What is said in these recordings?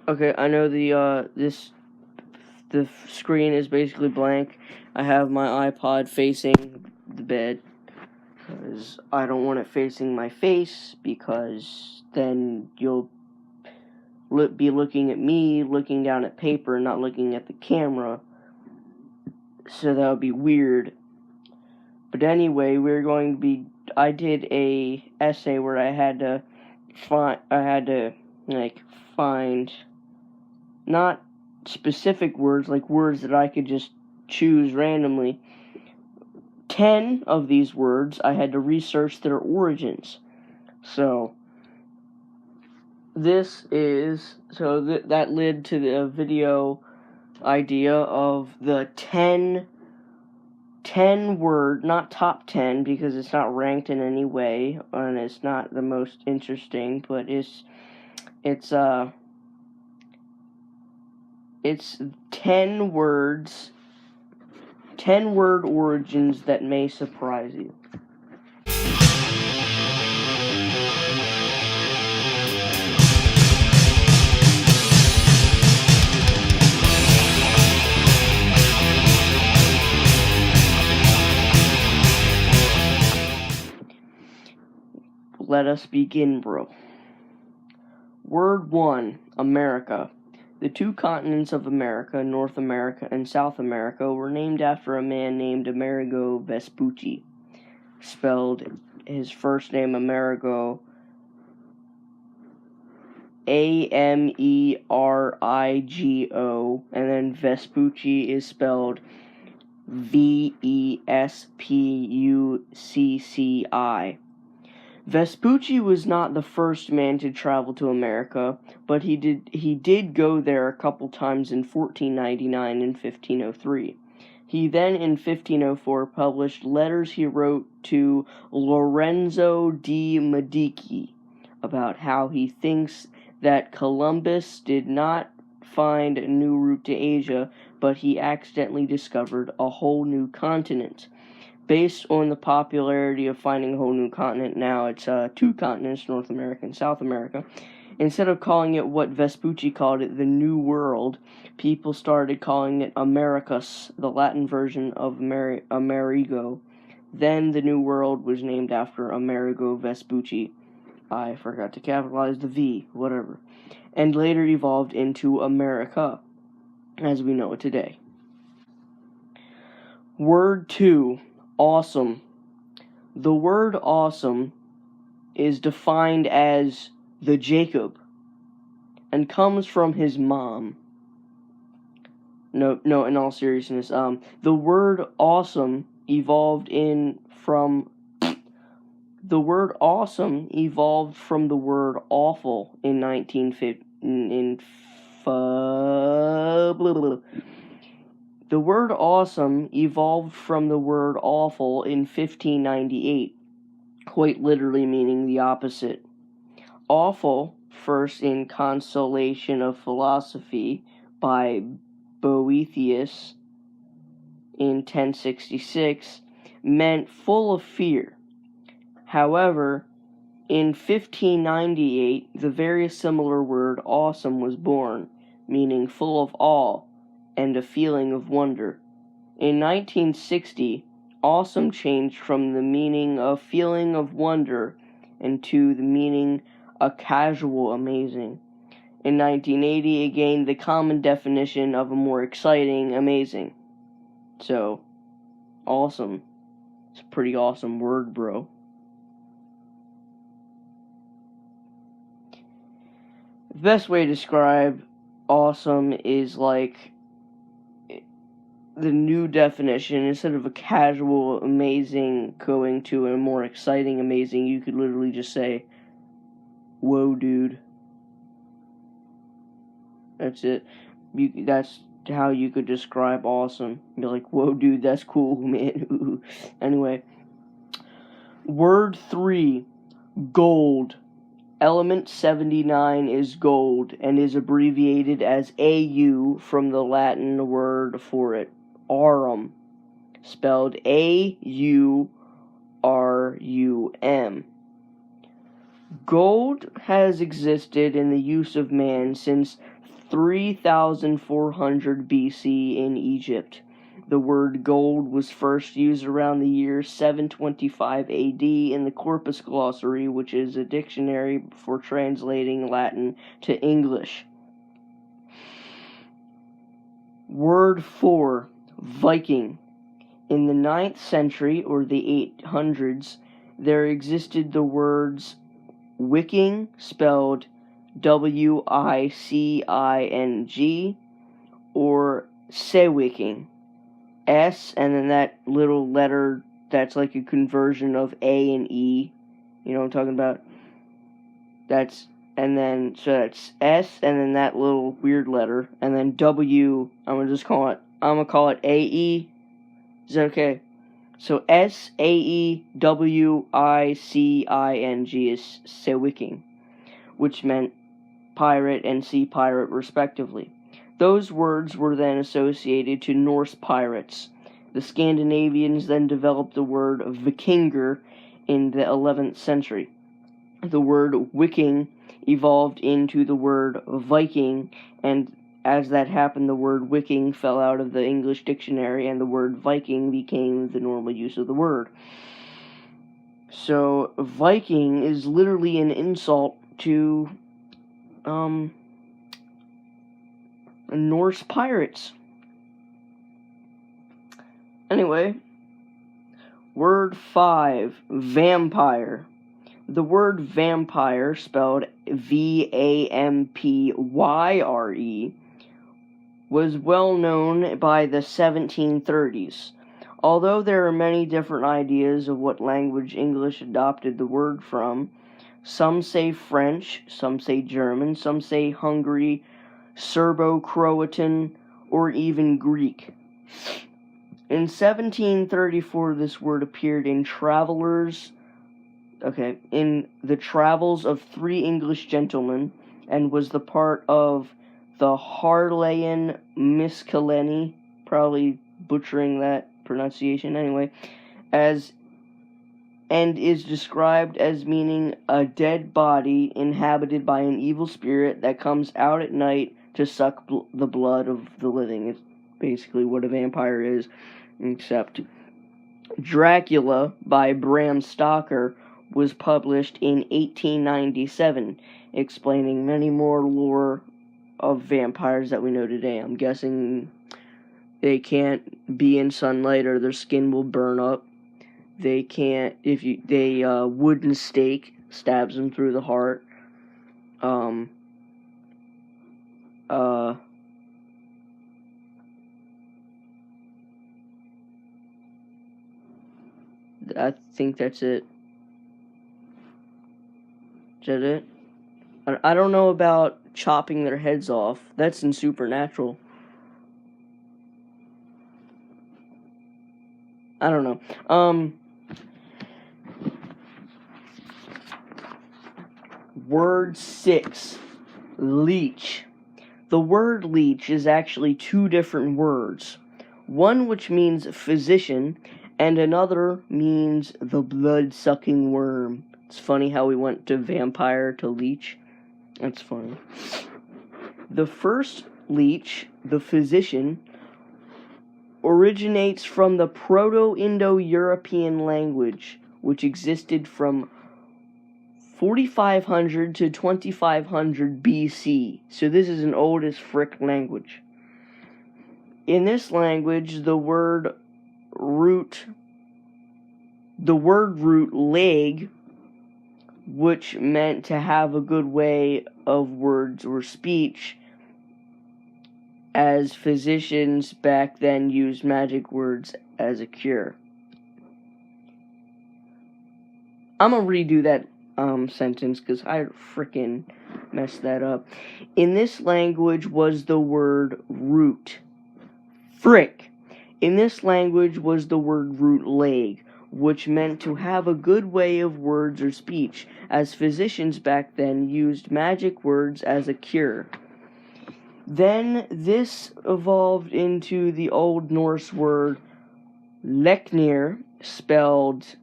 Okay, I know the screen is basically blank. I have my iPod facing the bed because I don't want it facing my face, because then you'll be looking at me, looking down at paper, not looking at the camera. So that would be weird. But anyway, I did a essay where I had to find not specific words, like words that I could just choose randomly. 10 of these words, I had to research their origins. So, that led to the video idea of the 10 word, not top 10, because it's not ranked in any way, and it's not the most interesting, but it's 10 words, 10 word origins that may surprise you. Let us begin, bro. Word 1, America. The two continents of America, North America and South America, were named after a man named Amerigo Vespucci. Spelled his first name Amerigo, Amerigo, and then Vespucci is spelled Vespucci. Vespucci was not the first man to travel to America, but he did go there a couple times in 1499 and 1503. He then, in 1504, published letters he wrote to Lorenzo de' Medici about how he thinks that Columbus did not find a new route to Asia, but he accidentally discovered a whole new continent. Based on the popularity of finding a whole new continent, now it's two continents, North America and South America. Instead of calling it what Vespucci called it, the New World, people started calling it Americus, the Latin version of Amerigo. Then the New World was named after Amerigo Vespucci. I forgot to capitalize the V, whatever. And later evolved into America, as we know it today. Word 2. Awesome. The word awesome is defined as the Jacob and comes from his mom. No, in all seriousness, the word awesome evolved from the word awful in 1950. The word awesome evolved from the word awful in 1598, quite literally meaning the opposite. Awful, first in Consolation of Philosophy by Boethius in 1066, meant full of fear. However, in 1598, the very similar word awesome was born, meaning full of awe and a feeling of wonder. In 1960, awesome changed from the meaning of feeling of wonder into the meaning a casual amazing. In 1980, it gained the common definition of a more exciting amazing. So, awesome. It's a pretty awesome word, bro. The best way to describe awesome is like the new definition. Instead of a casual amazing going to a more exciting amazing, you could literally just say, whoa, dude. That's it. That's how you could describe awesome. You're like, whoa, dude, that's cool, man. Anyway. Word 3, gold. Element 79 is gold and is abbreviated as AU from the Latin word for it, aurum, spelled AURUM. Gold has existed in the use of man since 3400 BC in Egypt. The word gold was first used around the year 725 AD in the Corpus Glossary, which is a dictionary for translating Latin to English. Word 4, Viking. In the 9th century, or the 800s, there existed the words Wiking, spelled Wicing, or Sewiking. S, and then that little letter that's like a conversion of A and E. You know what I'm talking about? That's S, and then that little weird letter, and then W. I'm gonna call it AE. Is that okay? So Saewicing is Sewiking, which meant pirate and sea pirate respectively. Those words were then associated to Norse pirates. The Scandinavians then developed the word Vikinger in the 11th century. The word Wiking evolved into the word Viking, and as that happened, the word Wiking fell out of the English dictionary, and the word Viking became the normal use of the word. So, Viking is literally an insult to Norse pirates. Anyway, word 5, vampire. The word vampire, spelled Vampyre, was well known by the 1730s. Although there are many different ideas of what language English adopted the word from, some say French, some say German, some say Hungary, Serbo-Croatan, or even Greek. In 1734, this word appeared in in the Travels of Three English Gentlemen, and was the part of the Harleian Miscellany, probably butchering that pronunciation anyway, and is described as meaning a dead body inhabited by an evil spirit that comes out at night to suck the blood of the living. It's basically what a vampire is, except Dracula by Bram Stoker was published in 1897, explaining many more lore of vampires that we know today. I'm guessing they can't be in sunlight or their skin will burn up. They can't, wooden stake stabs them through the heart. I think that's it. Is that it? I don't know about chopping their heads off. That's in Supernatural. I don't know. Word 6, leech. The word leech is actually two different words. One which means physician, and another means the blood-sucking worm. It's funny how we went to vampire to leech. That's funny. The first leech, the physician, originates from the Proto-Indo-European language, which existed from 4500 to 2500 BC. So this is an old as frick language. In this language, the word root leg, which meant to have a good way of words or speech, as physicians back then used magic words as a cure. I'm gonna redo that sentence because I frickin' messed that up. In this language was the word root. Frick. In this language was the word root leg, which meant to have a good way of words or speech, as physicians back then used magic words as a cure. Then this evolved into the Old Norse word Leknir, spelled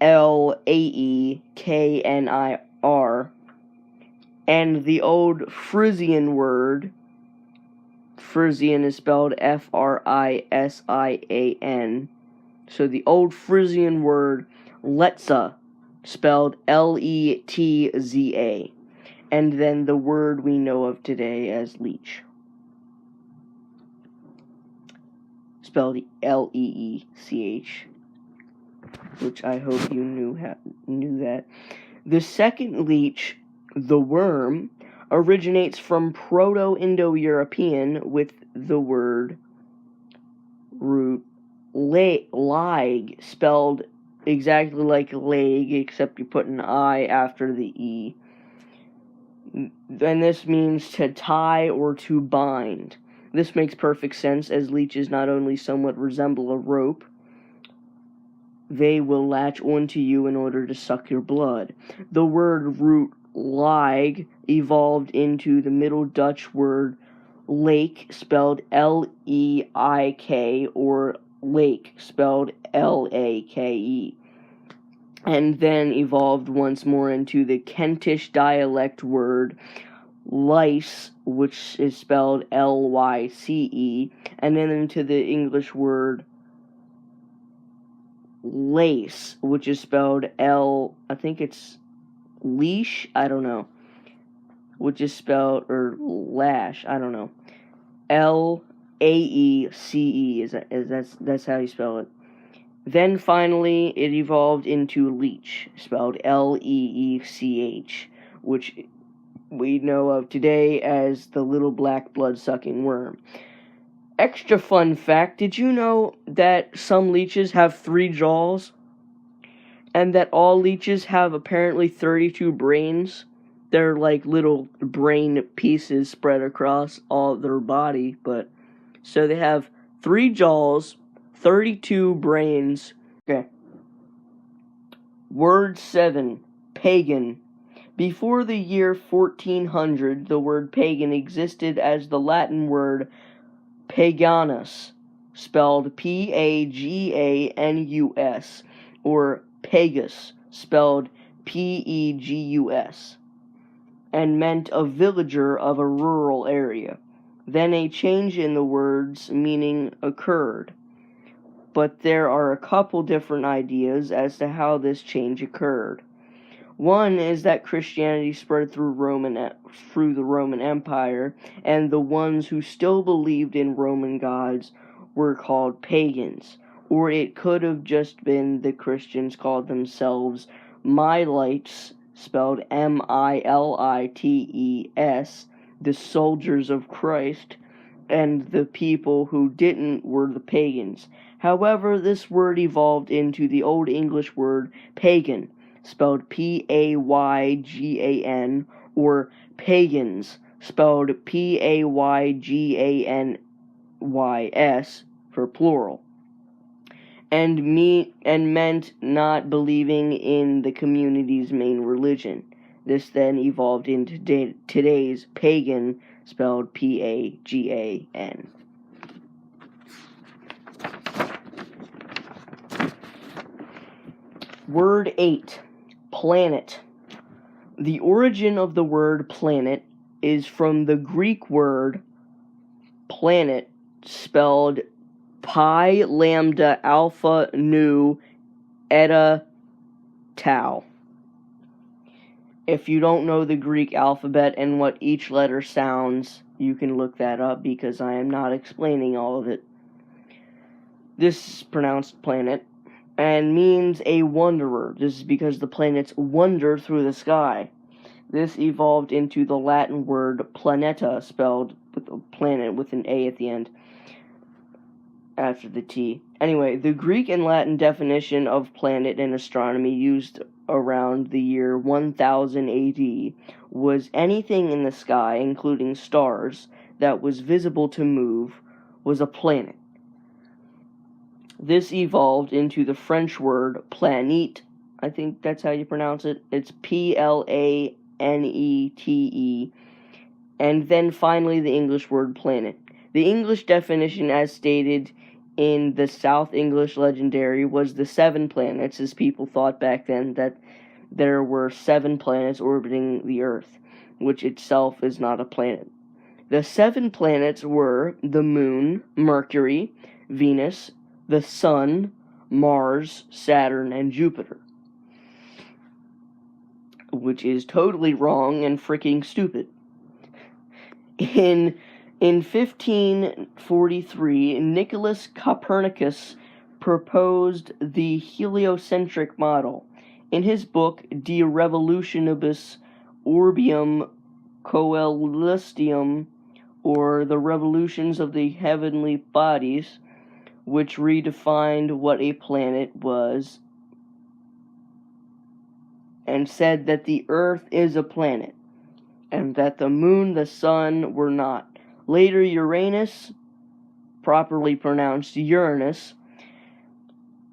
Laeknir, And the old Frisian word, Frisian is spelled Frisian, so the old Frisian word Letza, spelled Letza, and then the word we know of today as leech, spelled Leech, which I hope you knew that. The second leech, the worm, originates from Proto-Indo-European with the word root lig, spelled exactly like leg, except you put an I after the E. And this means to tie or to bind. This makes perfect sense, as leeches not only somewhat resemble a rope, they will latch onto you in order to suck your blood. The word root lig evolved into the Middle Dutch word lake, spelled Leik, or lake, spelled Lake, and then evolved once more into the Kentish dialect word lice, which is spelled Lyce, and then into the English word lace, which is spelled I think it's leash, I don't know, which is spelled, or lash, I don't know, Laece, that's how you spell it. Then finally it evolved into leech, spelled Leech, which we know of today as the little black blood-sucking worm. Extra fun fact, did you know that some leeches have 3 jaws? And that all leeches have apparently 32 brains? They're like little brain pieces spread across all their body, but so they have 3 jaws, 32 brains. Okay. Word 7, pagan. Before the year 1400, the word pagan existed as the Latin word paganus, spelled Paganus, or pagus, spelled Pegus, and meant a villager of a rural area. Then a change in the word's meaning occurred, but there are a couple different ideas as to how this change occurred. One is that Christianity spread through the Roman Empire, and the ones who still believed in Roman gods were called pagans. Or it could have just been the Christians called themselves Milites, spelled Milites, the soldiers of Christ, and the people who didn't were the pagans. However, this word evolved into the Old English word pagan, spelled Paygan, or pagans, spelled Paygans for plural, and meant not believing in the community's main religion. This then evolved into today's pagan, spelled Pagan. Word 8, planet. The origin of the word planet is from the Greek word planet, spelled Pi Lambda Alpha Nu Eta Tau. If you don't know the Greek alphabet and what each letter sounds, you can look that up because I am not explaining all of it. This is pronounced planet and means a wanderer. This is because the planets wander through the sky. This evolved into the Latin word planeta, spelled with a planet with an A at the end after the T. Anyway, the Greek and Latin definition of planet in astronomy used around the year 1000 AD was anything in the sky, including stars, that was visible to move, was a planet. This evolved into the French word planete. I think that's how you pronounce it. It's Planete. And then finally the English word planet. The English definition, as stated in the South English Legendary, was the 7 planets, as people thought back then that there were 7 planets orbiting the Earth. which itself is not a planet. The 7 planets were the Moon, Mercury, Venus, the Sun, Mars, Saturn, and Jupiter. Which is totally wrong and freaking stupid. In 1543, Nicholas Copernicus proposed the heliocentric model. In his book De Revolutionibus Orbium Coelestium, or The Revolutions of the Heavenly Bodies, which redefined what a planet was, and said that the Earth is a planet, and that the Moon, the Sun, were not. Later, Uranus, properly pronounced Uranus,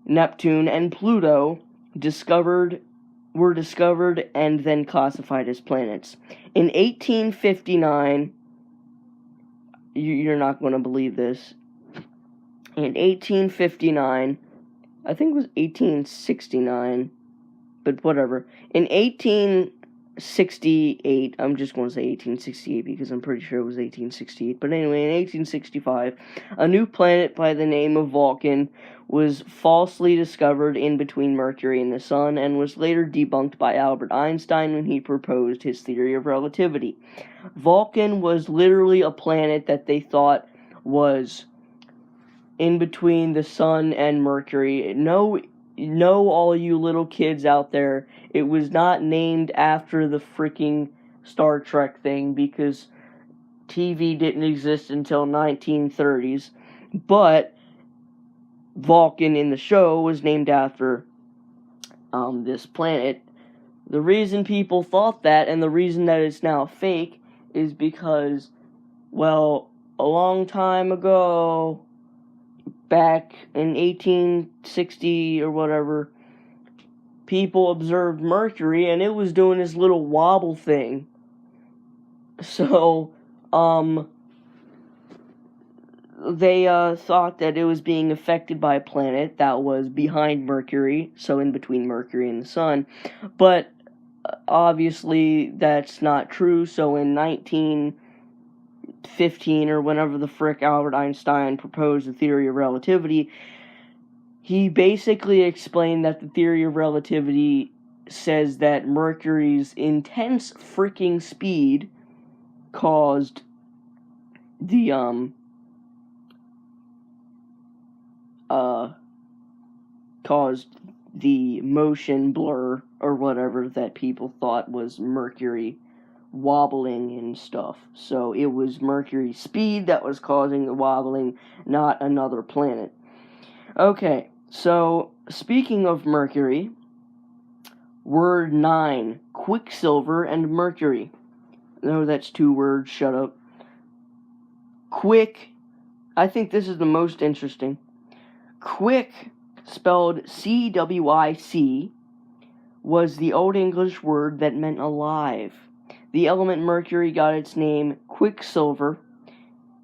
Neptune, and Pluto were discovered and then classified as planets. In 1859, you're not going to believe this. In 1859, I think it was 1869, but whatever. In 1868, I'm just going to say 1868 because I'm pretty sure it was 1868. But anyway, in 1865, a new planet by the name of Vulcan was falsely discovered in between Mercury and the Sun, and was later debunked by Albert Einstein when he proposed his theory of relativity. Vulcan was literally a planet that they thought was in between the Sun and Mercury. No, all you little kids out there, it was not named after the freaking Star Trek thing, because TV didn't exist until 1930s, but Vulcan in the show was named after this planet. The reason people thought that, and the reason that it's now fake, is because, well, a long time ago, back in 1860 or whatever, people observed Mercury, and it was doing this little wobble thing. So, they thought that it was being affected by a planet that was behind Mercury, so in between Mercury and the Sun. But obviously that's not true. So in 1915, or whenever the frick Albert Einstein proposed the theory of relativity, he basically explained that the theory of relativity says that Mercury's intense freaking speed caused the motion blur, or whatever, that people thought was Mercury wobbling and stuff. So it was Mercury's speed that was causing the wobbling, not another planet. Okay, so speaking of Mercury, word 9, Quicksilver and Mercury. No, that's 2 words, shut up. Quick, I think this is the most interesting. Quick, spelled C-W-I-C, was the Old English word that meant alive. The element mercury got its name Quicksilver,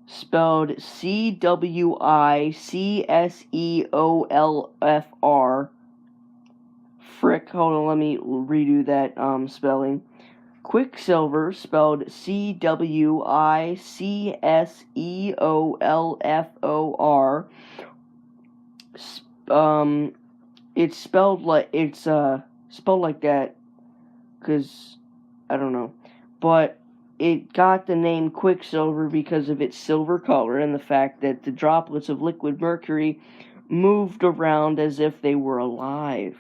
spelled C-W-I-C-S-E-O-L-F-R. Frick, hold on, let me redo that spelling. Quicksilver, spelled C-W-I-C-S-E-O-L-F-O-R. It's spelled like that, because I don't know, but it got the name Quicksilver because of its silver color and the fact that the droplets of liquid mercury moved around as if they were alive.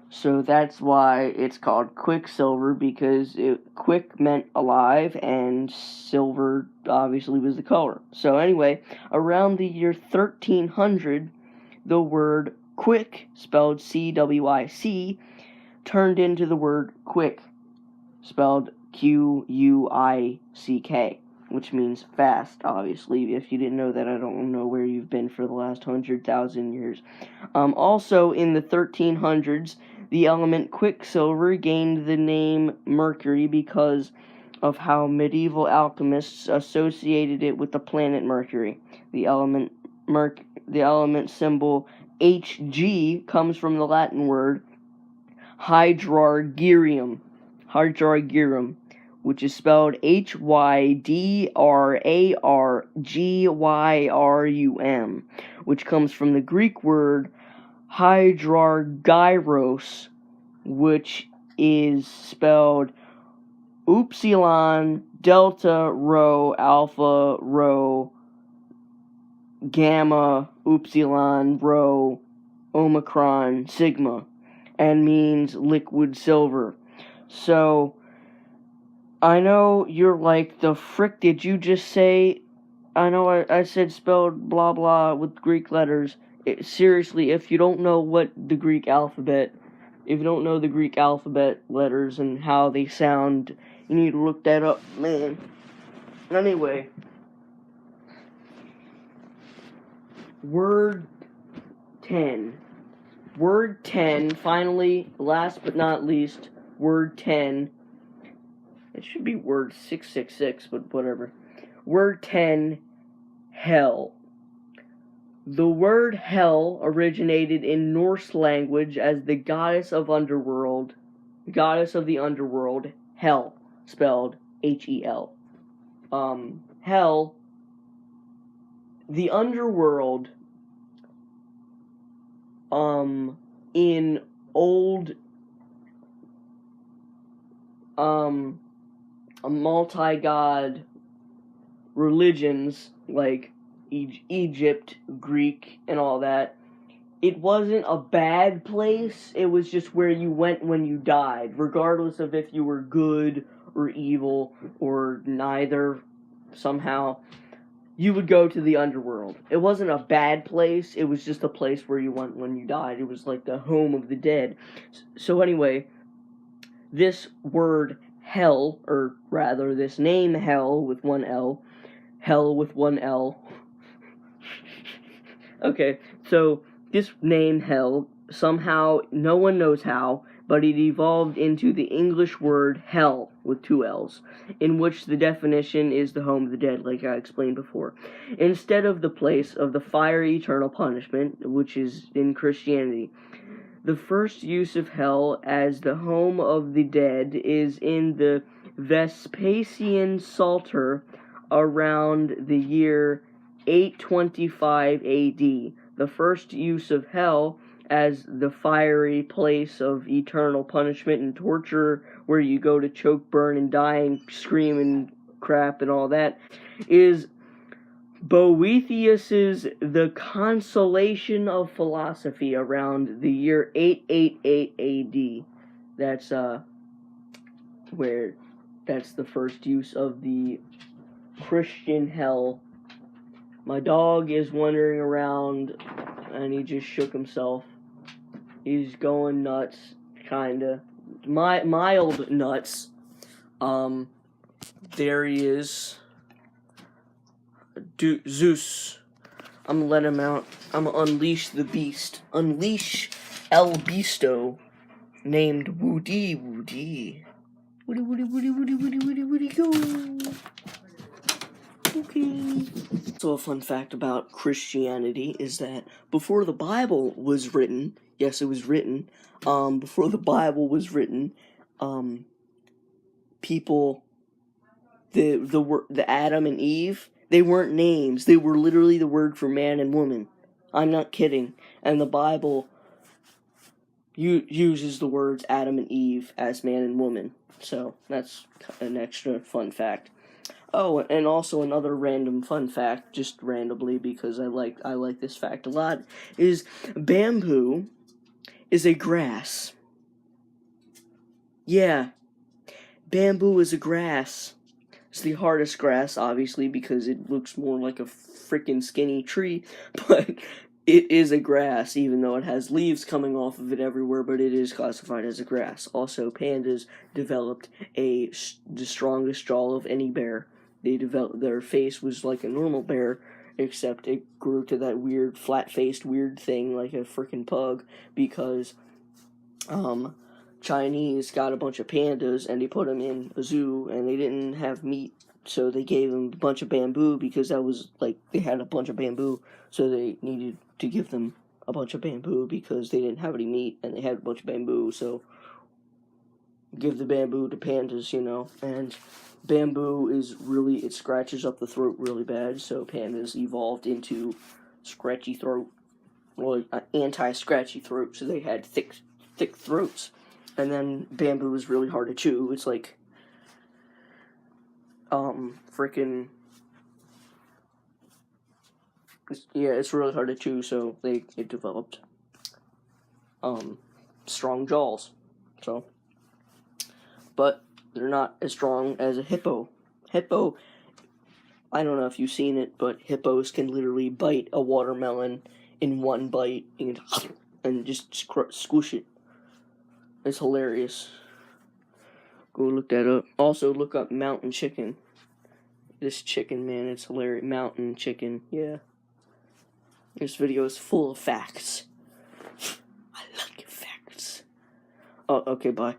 So that's why it's called Quicksilver, because quick meant alive, and silver obviously was the color. So anyway, around the year 1300, the word quick, spelled C-W-I-C, turned into the word quick, spelled Q-U-I-C-K, which means fast, obviously. If you didn't know that, I don't know where you've been for the last 100,000 years. Also, in the 1300s, the element Quicksilver gained the name Mercury because of how medieval alchemists associated it with the planet Mercury. The element symbol Hg comes from the Latin word hydrargyrium, Hydrargyrum, which is spelled Hydrargyrum, which comes from the Greek word hydrargyros, which is spelled upsilon delta rho alpha rho gamma upsilon rho omicron sigma, and means liquid silver. So I know you're like, the frick did you just say? I know I said spelled blah blah with Greek letters. Seriously, if you don't know what the Greek alphabet, if you don't know the Greek alphabet letters and how they sound, you need to look that up, man. Anyway, word 10. Word 10, finally, last but not least, word 10. It should be word 666, but whatever. Word 10, hell. The word hell originated in Norse language as the goddess of underworld, goddess of the underworld, Hel, spelled Hel. Hell, the underworld, in old, multi-god religions, like Egypt, Greek, and all that, it wasn't a bad place. It was just where you went when you died, regardless of if you were good or evil or neither. Somehow you would go to the underworld. It wasn't a bad place. It was just a place where you went when you died. It was like the home of the dead. So anyway, this word hell, or rather this name hell with one L, hell with one L. Okay, so this name hell, somehow, no one knows how, but it evolved into the English word hell with two L's, in which the definition is the home of the dead, like I explained before, instead of the place of the fiery eternal punishment, which is in Christianity. The first use of hell as the home of the dead is in the Vespasian Psalter around the year 825 AD. The first use of hell as the fiery place of eternal punishment and torture, where you go to choke, burn, and die and scream and crap and all that, is Boethius's The Consolation of Philosophy around the year 888 AD. That's that's the first use of the Christian hell. My dog is wandering around, and he just shook himself. He's going nuts, kinda. Mild nuts. There he is. Zeus. I'm gonna let him out. I'm gonna unleash the beast. Unleash El Beasto, named Woody Woody. Woody Woody Woody Woody Woody Woody Woody go. Okay. So a fun fact about Christianity is that before the Bible was written, yes, it was written, before the Bible was written, people, the Adam and Eve, they weren't names. They were literally the word for man and woman. I'm not kidding. And the Bible uses the words Adam and Eve as man and woman. So that's an extra fun fact. Oh, and also another random fun fact, just randomly because I like this fact a lot, is bamboo is a grass. Yeah, bamboo is a grass. It's the hardest grass, obviously, because it looks more like a freaking skinny tree, but it is a grass, even though it has leaves coming off of it everywhere, but it is classified as a grass. Also, pandas developed the strongest jaw of any bear. Their face was like a normal bear, except it grew to that weird, flat-faced, weird thing like a freaking pug, because, Chinese got a bunch of pandas, and they put them in a zoo, and they didn't have meat, so they gave them a bunch of bamboo, because that was, like, they had a bunch of bamboo, so they needed to give them a bunch of bamboo, because they didn't have any meat, and they had a bunch of bamboo, so give the bamboo to pandas, you know, and bamboo is really, it scratches up the throat really bad, so pandas evolved into scratchy throat, well, anti-scratchy throat, so they had thick throats. And then bamboo is really hard to chew. It's like, freaking, it's really hard to chew, so it developed, strong jaws, so, but they're not as strong as a hippo. Hippo, I don't know if you've seen it, but hippos can literally bite a watermelon in one bite and just squish it. It's hilarious. Go look that up. Also, look up mountain chicken. This chicken, man, it's hilarious. Mountain chicken, yeah. This video is full of facts. I like facts. Oh, okay, bye.